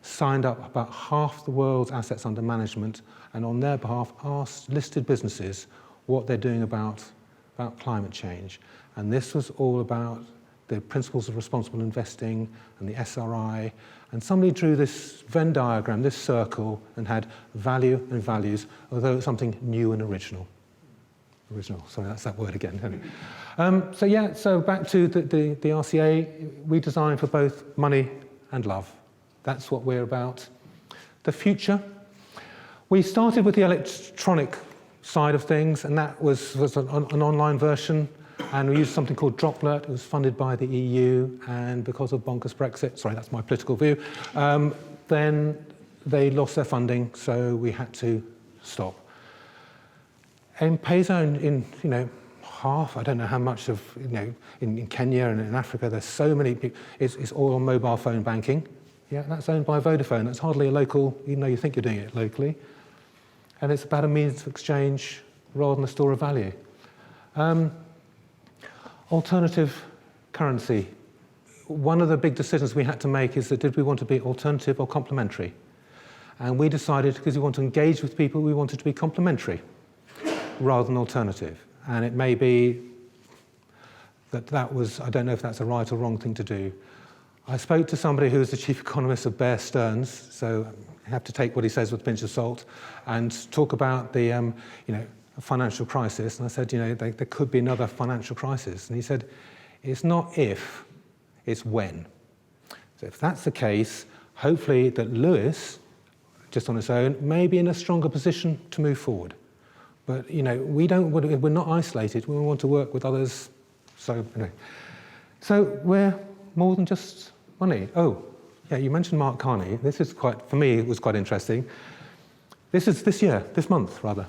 signed up about half the world's assets under management, and on their behalf asked listed businesses what they're doing about climate change. And this was all about the principles of responsible investing and the SRI. And somebody drew this Venn diagram, this circle, and had value and values, although it's something new and original. Sorry, that's that word again. So back to the RCA, we design for both money and love. That's what we're about. The future. We started with the electronic side of things, and that was an online version, and we used something called Droplet. It was funded by the EU, and because of bonkers Brexit, sorry, that's my political view, then they lost their funding, so we had to stop. M-Pesa in half, I don't know how much of, in Kenya and in Africa, there's so many people, it's all on mobile phone banking. Yeah, that's owned by Vodafone. That's hardly a local, even though you think you're doing it locally. And it's about a means of exchange rather than a store of value. Alternative currency. One of the big decisions we had to make is that did we want to be alternative or complementary? And we decided, because we want to engage with people, we wanted to be complementary rather than alternative. And it may be that was, I don't know if that's a right or wrong thing to do. I spoke to somebody who was the chief economist of Bear Stearns, so I have to take what he says with a pinch of salt, and talk about the financial crisis. And I said, there could be another financial crisis. And he said, it's not if, it's when. So if that's the case, hopefully that Lewis, just on its own, may be in a stronger position to move forward. But we're not isolated. We want to work with others. So we're more than just money. Oh, yeah, you mentioned Mark Carney. This is for me, it was quite interesting. This is this month, rather.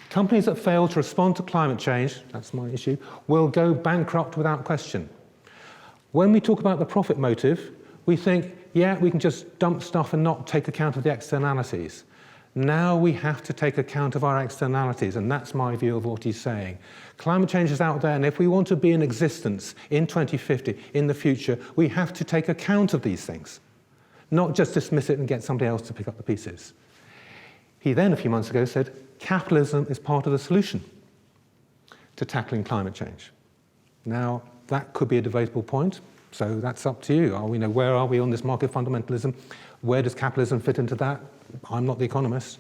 Companies that fail to respond to climate change, that's my issue, will go bankrupt without question. When we talk about the profit motive, we think, yeah, we can just dump stuff and not take account of the externalities. Now we have to take account of our externalities, and that's my view of what he's saying. Climate change is out there, and if we want to be in existence in 2050, in the future, we have to take account of these things, not just dismiss it and get somebody else to pick up the pieces. He then, a few months ago, said, capitalism is part of the solution to tackling climate change. Now, that could be a debatable point, so that's up to you. Where are we on this market fundamentalism? Where does capitalism fit into that? I'm not the economist.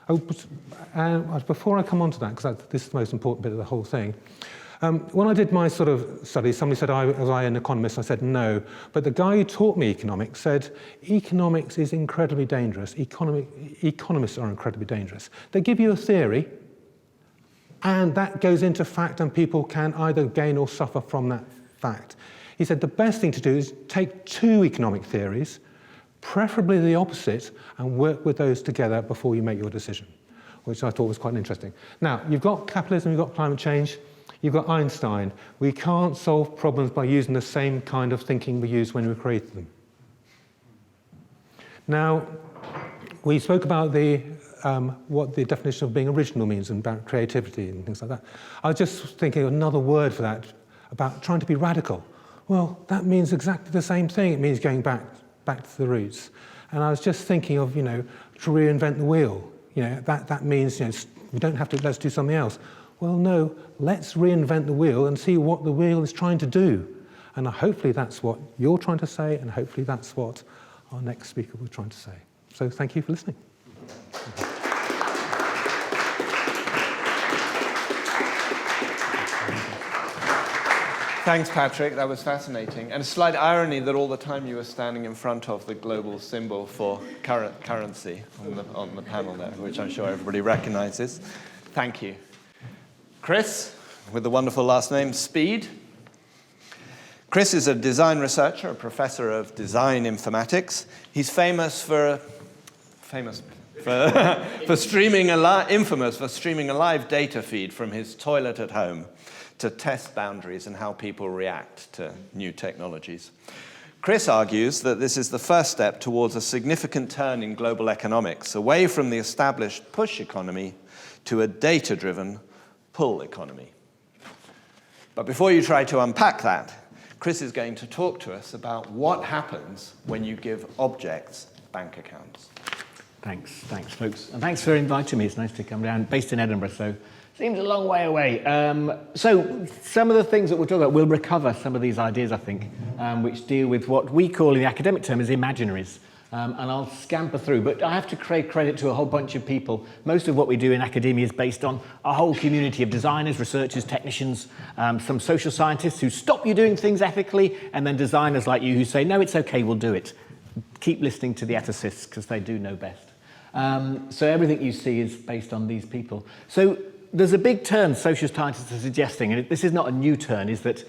Before I come on to that, because this is the most important bit of the whole thing, when I did my sort of study, somebody said, was I an economist? I said, no. But the guy who taught me economics said, economics is incredibly dangerous. Economists are incredibly dangerous. They give you a theory, and that goes into fact, and people can either gain or suffer from that fact. He said, the best thing to do is take two economic theories, preferably the opposite, and work with those together before you make your decision, which I thought was quite interesting. Now, you've got capitalism, you've got climate change, you've got Einstein. We can't solve problems by using the same kind of thinking we used when we created them. Now, we spoke about what the definition of being original means and about creativity and things like that. I was just thinking of another word for that, about trying to be radical. Well, that means exactly the same thing. It means going back to the roots. And I was just thinking of, to reinvent the wheel. That means, we don't have to, let's do something else. Well, no, let's reinvent the wheel and see what the wheel is trying to do. And hopefully that's what you're trying to say, and hopefully that's what our next speaker was trying to say. So thank you for listening. Thanks, Patrick. That was fascinating. And a slight irony that all the time you were standing in front of the global symbol for currency on the panel there, which I'm sure everybody recognizes. Thank you. Chris, with the wonderful last name, Speed. Chris is a design researcher, a professor of design informatics. He's infamous for streaming a live data feed from his toilet at home to test boundaries and how people react to new technologies. Chris argues that this is the first step towards a significant turn in global economics, away from the established push economy to a data-driven pull economy. But before you try to unpack that, Chris is going to talk to us about what happens when you give objects bank accounts. Thanks, folks. And thanks for inviting me. It's nice to come down. Based in Edinburgh, so seems a long way away. So some of the things that we'll talk about, we'll recover some of these ideas, I think, which deal with what we call in the academic term as imaginaries. And I'll scamper through, but I have to create credit to a whole bunch of people. Most of what we do in academia is based on a whole community of designers, researchers, technicians, some social scientists who stop you doing things ethically, and then designers like you who say, no, it's okay, we'll do it. Keep listening to the ethicists, because they do know best. So everything you see is based on these people. So there's a big turn social scientists are suggesting, and this is not a new turn, is that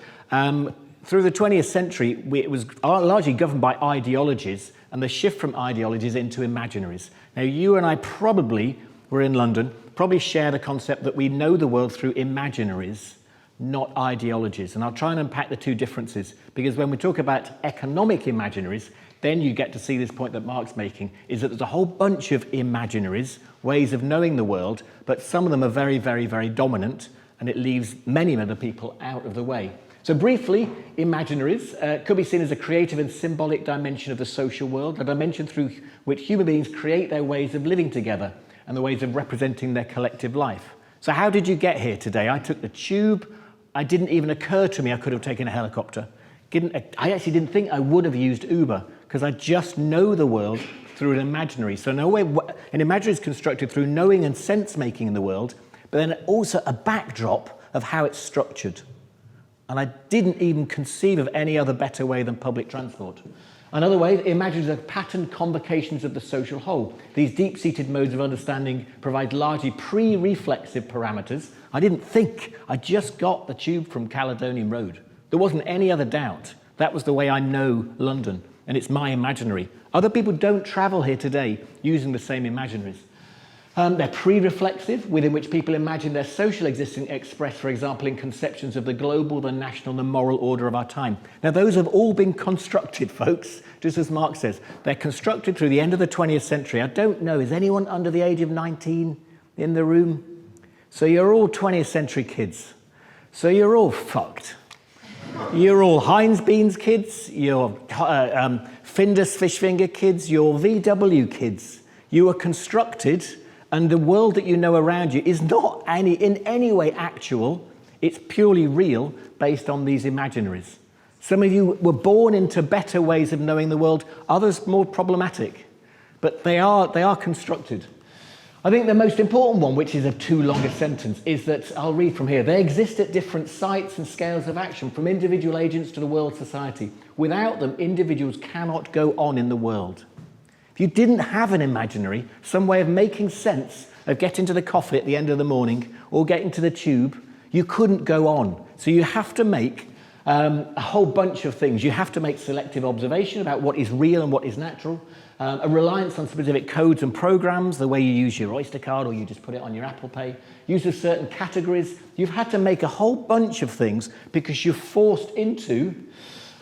through the 20th century, it was largely governed by ideologies, and the shift from ideologies into imaginaries. Now, you and I probably, we're in London, probably share the concept that we know the world through imaginaries, not ideologies. And I'll try and unpack the two differences, because when we talk about economic imaginaries, then you get to see this point that Mark's making, is that there's a whole bunch of imaginaries, ways of knowing the world, but some of them are very, very, very dominant, and it leaves many other people out of the way. So briefly, imaginaries could be seen as a creative and symbolic dimension of the social world, a dimension through which human beings create their ways of living together and the ways of representing their collective life. So how did you get here today? I took the tube. It didn't even occur to me I could have taken a helicopter. I actually didn't think I would have used Uber because I just know the world through an imaginary. So an imaginary is constructed through knowing and sense-making in the world, but then also a backdrop of how it's structured. And I didn't even conceive of any other better way than public transport. Another way, imaginaries are patterned convocations of the social whole. These deep-seated modes of understanding provide largely pre-reflexive parameters. I didn't think, I just got the tube from Caledonian Road. There wasn't any other doubt. That was the way I know London, and it's my imaginary. Other people don't travel here today using the same imaginaries. They're pre-reflexive, within which people imagine their social existence expressed, for example, in conceptions of the global, the national, the moral order of our time. Now, those have all been constructed, folks, just as Marx says. They're constructed through the end of the 20th century. I don't know, is anyone under the age of 19 in the room? So you're all 20th century kids. So you're all fucked. You're all Heinz Beans kids, you're Findus fish finger kids, you're VW kids. You are constructed, and the world that you know around you is not in any way actual. It's purely real based on these imaginaries. Some of you were born into better ways of knowing the world, others more problematic, but they are constructed. I think the most important one, which is a too long a sentence, is that, I'll read from here, they exist at different sites and scales of action, from individual agents to the world society. Without them, individuals cannot go on in the world. If you didn't have an imaginary, some way of making sense of getting to the coffee at the end of the morning or getting to the tube, you couldn't go on. So you have to make a whole bunch of things. You have to make selective observation about what is real and what is natural, a reliance on specific codes and programs, the way you use your Oyster card or you just put it on your Apple Pay, use of certain categories. You've had to make a whole bunch of things because you're forced into,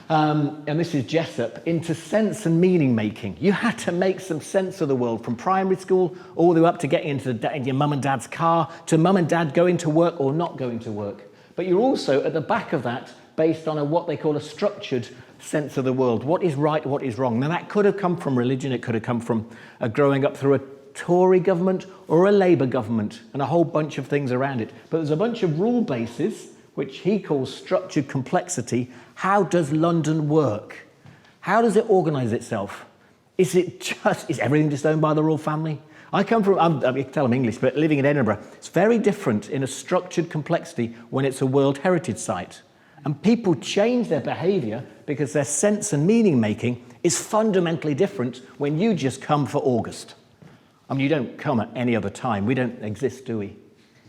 and this is Jessup, into sense and meaning making. You had to make some sense of the world from primary school all the way up to getting into your mum and dad's car, to mum and dad going to work or not going to work. But you're also at the back of that based on what they call a structured sense of the world. What is right, what is wrong? Now that could have come from religion, it could have come from growing up through a Tory government or a Labour government and a whole bunch of things around it. But there's a bunch of rule bases, which he calls structured complexity. How does London work? How does it organise itself? Is everything just owned by the royal family? I come from, I can tell I'm English, but living in Edinburgh, it's very different in a structured complexity when it's a World Heritage Site. And people change their behaviour because their sense and meaning making is fundamentally different when you just come for August. I mean, you don't come at any other time. We don't exist, do we?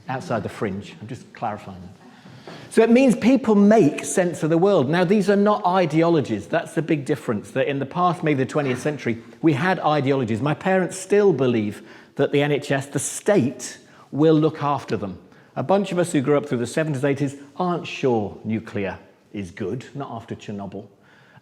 Outside the fringe. I'm just clarifying that. So it means people make sense of the world. Now, these are not ideologies. That's the big difference. That in the past, maybe the 20th century, we had ideologies. My parents still believe that the NHS, the state, will look after them. A bunch of us who grew up through the 70s, 80s aren't sure nuclear is good, not after Chernobyl.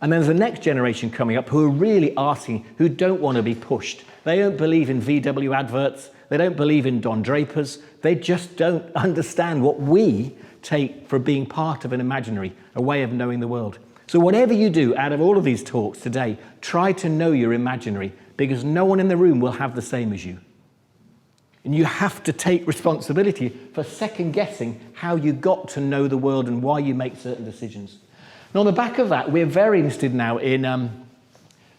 And then there's the next generation coming up who are really asking, who don't want to be pushed. They don't believe in VW adverts. They don't believe in Don Drapers. They just don't understand what we take for being part of an imaginary, a way of knowing the world. So whatever you do out of all of these talks today, try to know your imaginary, because no one in the room will have the same as you. And you have to take responsibility for second-guessing how you got to know the world and why you make certain decisions. And on the back of that, we're very interested now in,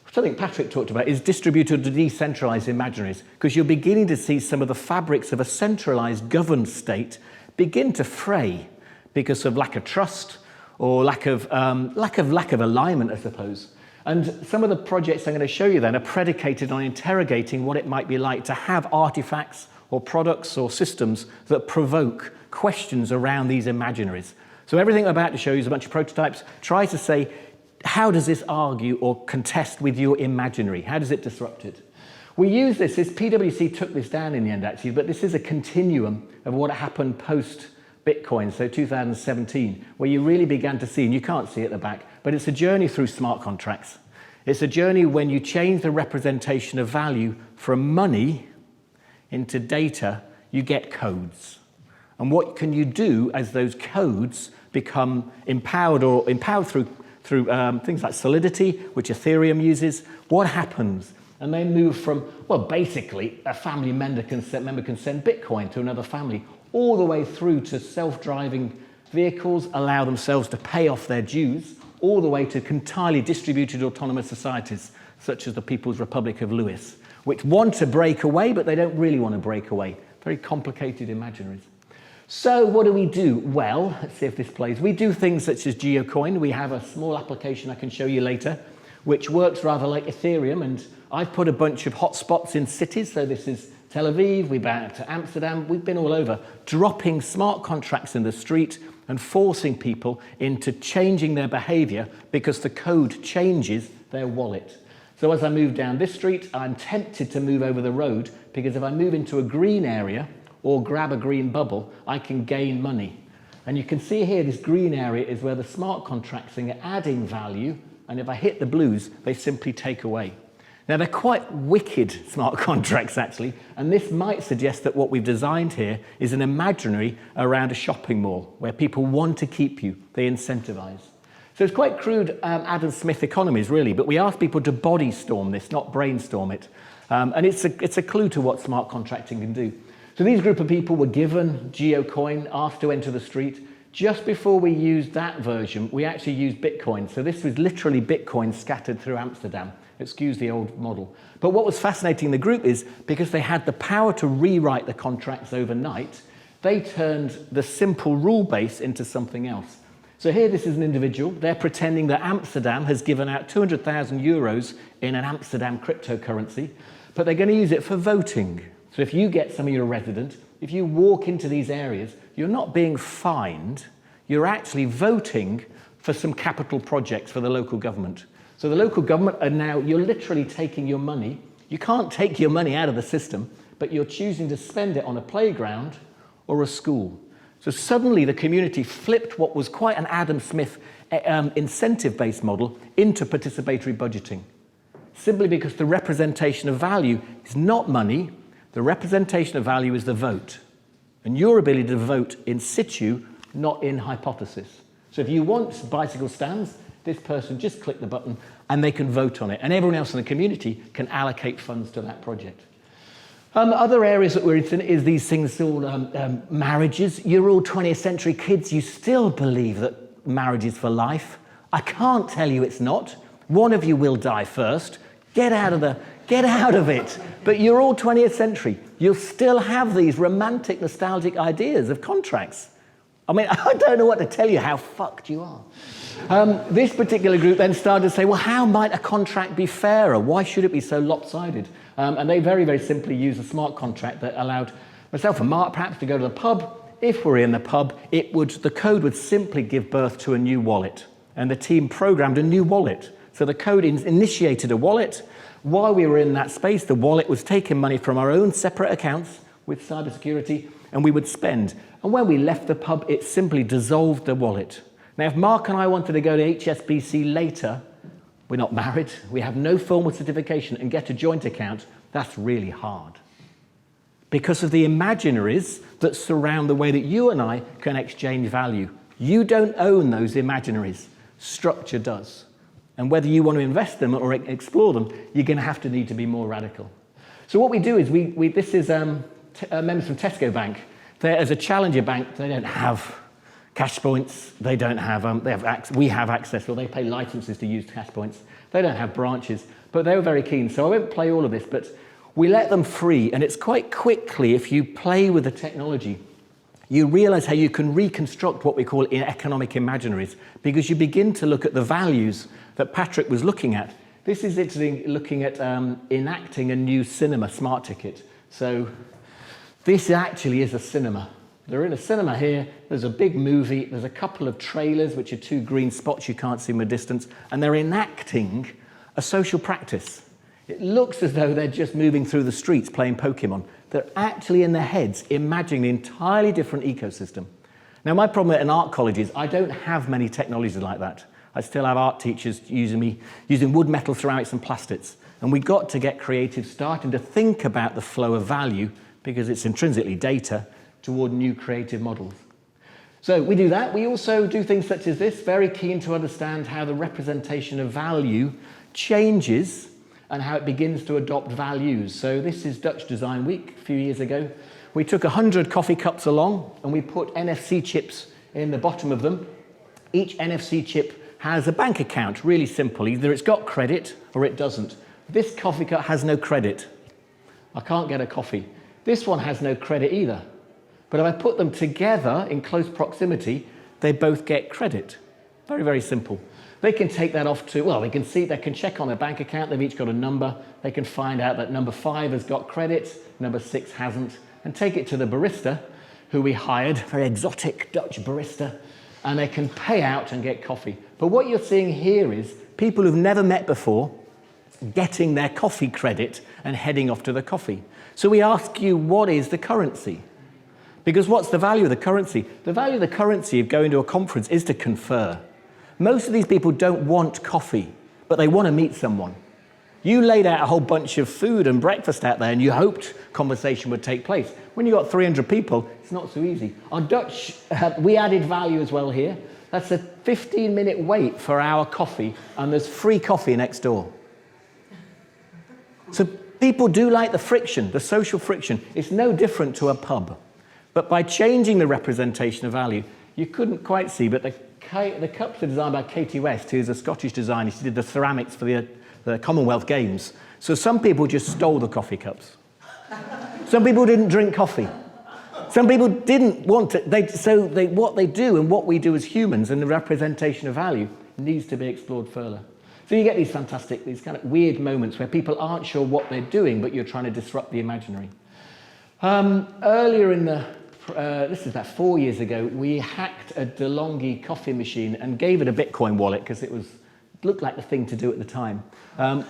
which I think Patrick talked about, is distributed to decentralised imaginaries, because you're beginning to see some of the fabrics of a centralised governed state begin to fray because of lack of trust or lack of alignment, I suppose. And some of the projects I'm going to show you then are predicated on interrogating what it might be like to have artifacts or products or systems that provoke questions around these imaginaries. So everything I'm about to show you is a bunch of prototypes. Try to say, how does this argue or contest with your imaginary? How does it disrupt it? We use this PwC took this down in the end actually, but this is a continuum of what happened post-Bitcoin, so 2017, where you really began to see, and you can't see at the back, but it's a journey through smart contracts. It's a journey when you change the representation of value from money into data, you get codes. And what can you do as those codes become empowered through things like Solidity, which Ethereum uses? What happens? And they move from, well, basically, a family member can send Bitcoin to another family, all the way through to self-driving vehicles, allow themselves to pay off their dues, all the way to entirely distributed autonomous societies, such as the People's Republic of Lewis, which want to break away, but they don't really want to break away. Very complicated imaginaries. So what do we do? Well, let's see if this plays. We do things such as geocoin. We have a small application I can show you later, which works rather like Ethereum, and I've put a bunch of hotspots in cities. So this is Tel Aviv, we've been to Amsterdam, we've been all over, dropping smart contracts in the street and forcing people into changing their behavior because the code changes their wallet. So as I move down this street, I'm tempted to move over the road because if I move into a green area or grab a green bubble, I can gain money. And you can see here, this green area is where the smart contracts are adding value, and if I hit the blues, they simply take away. Now, they're quite wicked smart contracts, actually, and this might suggest that what we've designed here is an imaginary around a shopping mall where people want to keep you, they incentivize. So it's quite crude Adam Smith economies, really, but we ask people to body storm this, not brainstorm it. And it's a clue to what smart contracting can do. So these group of people were given geocoin, asked to enter the street. Just before we used that version, we actually used Bitcoin. So this was literally Bitcoin scattered through Amsterdam. Excuse the old model. But what was fascinating in the group is because they had the power to rewrite the contracts overnight, they turned the simple rule base into something else. So here, this is an individual. They're pretending that Amsterdam has given out 200,000 euros in an Amsterdam cryptocurrency, but they're going to use it for voting. So if you get some of your resident, if you walk into these areas, you're not being fined, you're actually voting for some capital projects for the local government. So the local government are now, you're literally taking your money. You can't take your money out of the system, but you're choosing to spend it on a playground or a school. So suddenly the community flipped what was quite an Adam Smith incentive-based model into participatory budgeting, simply because the representation of value is not money, the representation of value is the vote, and your ability to vote in situ, not in hypothesis. So if you want bicycle stands, this person just click the button and they can vote on it, and everyone else in the community can allocate funds to that project. Other areas that we're interested in is these things called marriages. You're all 20th century kids, you still believe that marriage is for life. I can't tell you it's not. One of you will die first. Get out of it. But you're all 20th century. You'll still have these romantic, nostalgic ideas of contracts. I mean, I don't know what to tell you how fucked you are. This particular group then started to say, well, how might a contract be fairer? Why should it be so lopsided? And they very, very simply used a smart contract that allowed myself and Mark perhaps to go to the pub. If we're in the pub, the code would simply give birth to a new wallet. And the team programmed a new wallet. So the code initiated a wallet. While we were in that space, the wallet was taking money from our own separate accounts with cybersecurity, and we would spend. And when we left the pub, it simply dissolved the wallet. Now, if Mark and I wanted to go to HSBC later, we're not married, we have no formal certification, and get a joint account, that's really hard. Because of the imaginaries that surround the way that you and I can exchange value. You don't own those imaginaries. Structure does. And whether you want to invest them or explore them, you're going to have to need to be more radical. So what we do is, this is members from Tesco Bank. They're, as a challenger bank, they don't have cash points. They don't have, we have access, or they pay licenses to use cash points. They don't have branches, but they were very keen. So I won't play all of this, but we let them free. And it's quite quickly, if you play with the technology, you realize how you can reconstruct what we call economic imaginaries, because you begin to look at the values that Patrick was looking at. This is literally looking at enacting a new cinema smart ticket. So this actually is a cinema. They're in a cinema here, there's a big movie, there's a couple of trailers, which are two green spots you can't see from a distance, and they're enacting a social practice. It looks as though they're just moving through the streets playing Pokemon. They're actually in their heads imagining an entirely different ecosystem. Now, my problem at an art college is I don't have many technologies like that. I still have art teachers using wood, metal, ceramics, and plastics. And we got to get creative, starting to think about the flow of value, because it's intrinsically data, toward new creative models. So we do that. We also do things such as this, very keen to understand how the representation of value changes and how it begins to adopt values. So this is Dutch Design Week a few years ago. We took 100 coffee cups along and we put NFC chips in the bottom of them. Each NFC chip has a bank account, really simple. Either it's got credit or it doesn't. This coffee cup has no credit. I can't get a coffee. This one has no credit either. But if I put them together in close proximity, they both get credit. Very, very simple. They can take that off to, well, they can check on their bank account. They've each got a number. They can find out that number 5 has got credit, number 6 hasn't, and take it to the barista, who we hired, very exotic Dutch barista, and they can pay out and get coffee. But what you're seeing here is people who've never met before getting their coffee credit and heading off to the coffee. So we ask you, what is the currency? Because what's the value of the currency? The value of the currency of going to a conference is to confer. Most of these people don't want coffee, but they want to meet someone. You laid out a whole bunch of food and breakfast out there and you hoped conversation would take place. When you've got 300 people, it's not so easy. On Dutch, we added value as well here. That's a 15-minute wait for our coffee, and there's free coffee next door. So people do like the friction, the social friction. It's no different to a pub. But by changing the representation of value, you couldn't quite see, but the cups are designed by Katie West, who's a Scottish designer. She did the ceramics for the Commonwealth Games. So some people just stole the coffee cups. Some people didn't drink coffee. Some people didn't want to. What they do and what we do as humans and the representation of value needs to be explored further. So you get these fantastic, these kind of weird moments where people aren't sure what they're doing, but you're trying to disrupt the imaginary. Earlier in this is about 4 years ago, we hacked a DeLonghi coffee machine and gave it a Bitcoin wallet because it looked like the thing to do at the time. I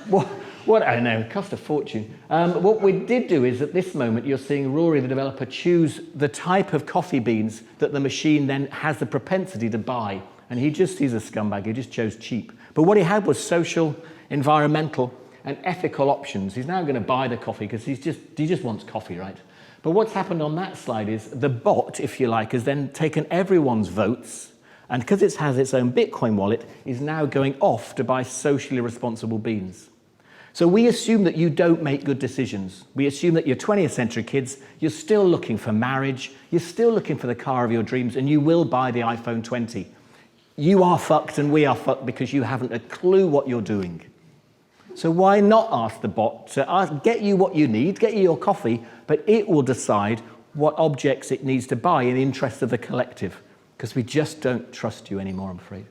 don't know, it cost a fortune. What we did do is at this moment, you're seeing Rory, the developer, choose the type of coffee beans that the machine then has the propensity to buy. And he's a scumbag, he just chose cheap. But what he had was social, environmental, and ethical options. He's now going to buy the coffee because he just wants coffee, right? But what's happened on that slide is the bot, if you like, has then taken everyone's votes, and because it has its own Bitcoin wallet, is now going off to buy socially responsible beans. So we assume that you don't make good decisions. We assume that you're 20th century kids, you're still looking for marriage, you're still looking for the car of your dreams, and you will buy the iPhone 20. You are fucked and we are fucked because you haven't a clue what you're doing. So why not ask the bot to get you what you need, get you your coffee, but it will decide what objects it needs to buy in the interest of the collective, because we just don't trust you anymore, I'm afraid.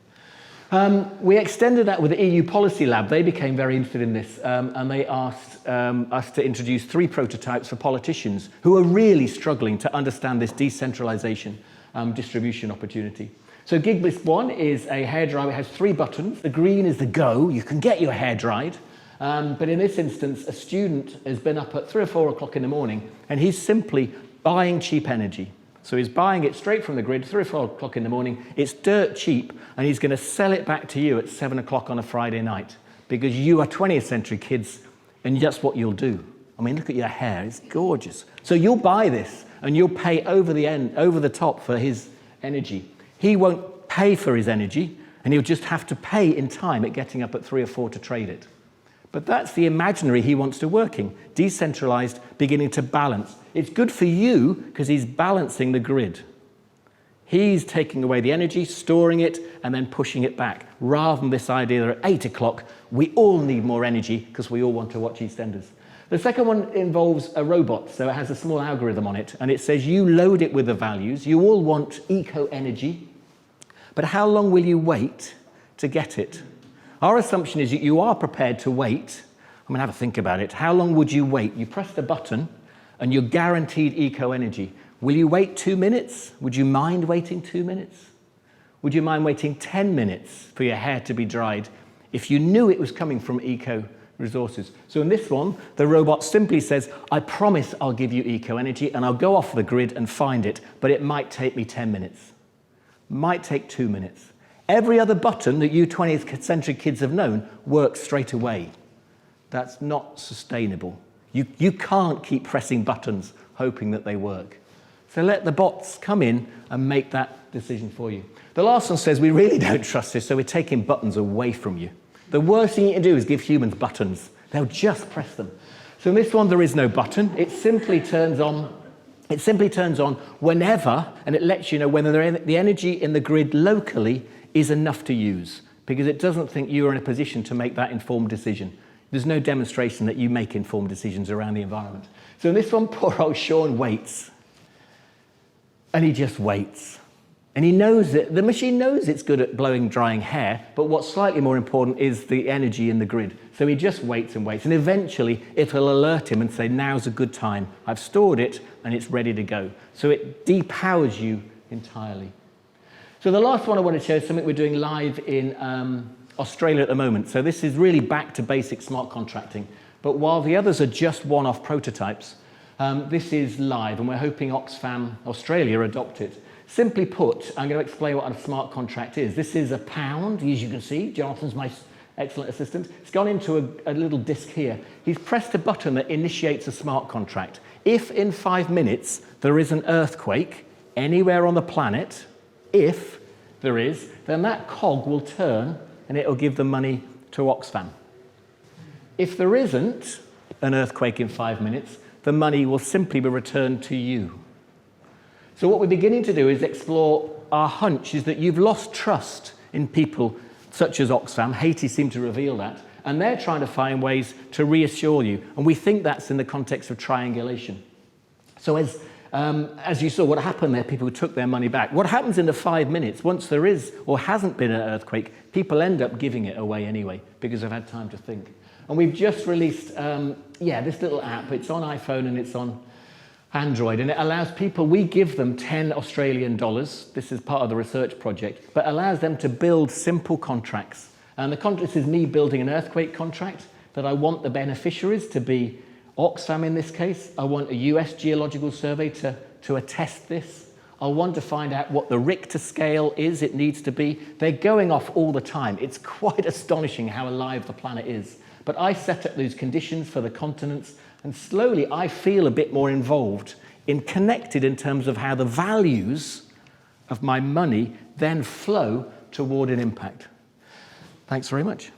We extended that with the EU Policy Lab. They became very interested in this, and they asked us to introduce 3 prototypes for politicians who are really struggling to understand this decentralization distribution opportunity. So Giglist 1 is a hairdryer. It has 3 buttons. The green is the go. You can get your hair dried. But in this instance, a student has been up at 3 or 4 o'clock in the morning, and he's simply buying cheap energy. So he's buying it straight from the grid, 3 or 4 o'clock in the morning. It's dirt cheap, and he's going to sell it back to you at 7 o'clock on a Friday night, because you are 20th century kids, and that's what you'll do. I mean, look at your hair. It's gorgeous. So you'll buy this, and you'll pay over the top for his energy. He won't pay for his energy, and he'll just have to pay in time at getting up at 3 or 4 to trade it. But that's the imaginary he wants to work in, decentralized, beginning to balance. It's good for you because he's balancing the grid. He's taking away the energy, storing it, and then pushing it back, rather than this idea that at 8 o'clock, we all need more energy because we all want to watch EastEnders. The second one involves a robot, so it has a small algorithm on it, and it says you load it with the values. You all want eco-energy, but how long will you wait to get it? Our assumption is that you are prepared to wait. I mean, have a think about it. How long would you wait? You press the button, and you're guaranteed eco-energy. Will you wait 2 minutes? Would you mind waiting 2 minutes? Would you mind waiting 10 minutes for your hair to be dried if you knew it was coming from eco-resources? So in this one, the robot simply says, I promise I'll give you eco-energy, and I'll go off the grid and find it, but it might take me 10 minutes. Might take 2 minutes. Every other button that you 20th century kids have known works straight away. That's not sustainable. You can't keep pressing buttons hoping that they work. So let the bots come in and make that decision for you. The last one says we really don't trust this, so we're taking buttons away from you. The worst thing you can do is give humans buttons. They'll just press them. So in this one, there is no button. It simply turns on. It simply turns on whenever, and it lets you know whether the energy in the grid locally is enough to use, because it doesn't think you're in a position to make that informed decision. There's no demonstration that you make informed decisions around the environment. So in this one, poor old Sean waits. And he just waits. And he knows that the machine knows it's good at blowing drying hair, but what's slightly more important is the energy in the grid. So he just waits and waits, and eventually it'll alert him and say, now's a good time. I've stored it and it's ready to go. So it depowers you entirely. So the last one I want to show is something we're doing live in Australia at the moment. So this is really back to basic smart contracting. But while the others are just one-off prototypes, this is live, and we're hoping Oxfam Australia adopt it. Simply put, I'm going to explain what a smart contract is. This is a pound, as you can see. Jonathan's my excellent assistant. It's gone into a little disc here. He's pressed a button that initiates a smart contract. If in 5 minutes there is an earthquake anywhere on the planet, if there is, then that cog will turn and it'll give the money to Oxfam. If there isn't an earthquake in 5 minutes, the money will simply be returned to you. So what we're beginning to do is explore our hunch is that you've lost trust in people such as Oxfam. Haiti seemed to reveal that. And they're trying to find ways to reassure you. And we think that's in the context of triangulation. So as you saw, what happened there, people took their money back. What happens in the 5 minutes, once there is or hasn't been an earthquake, people end up giving it away anyway because they've had time to think. And we've just released, this little app. It's on iPhone and it's on Android, and it allows people, we give them 10 Australian dollars, this is part of the research project, but allows them to build simple contracts. And the contract is me building an earthquake contract that I want the beneficiaries to be Oxfam in this case. I want a US Geological Survey to attest this. I want to find out what the Richter scale is it needs to be. They're going off all the time. It's quite astonishing how alive the planet is. But I set up those conditions for the continents, and slowly I feel a bit more involved connected in terms of how the values of my money then flow toward an impact. Thanks very much.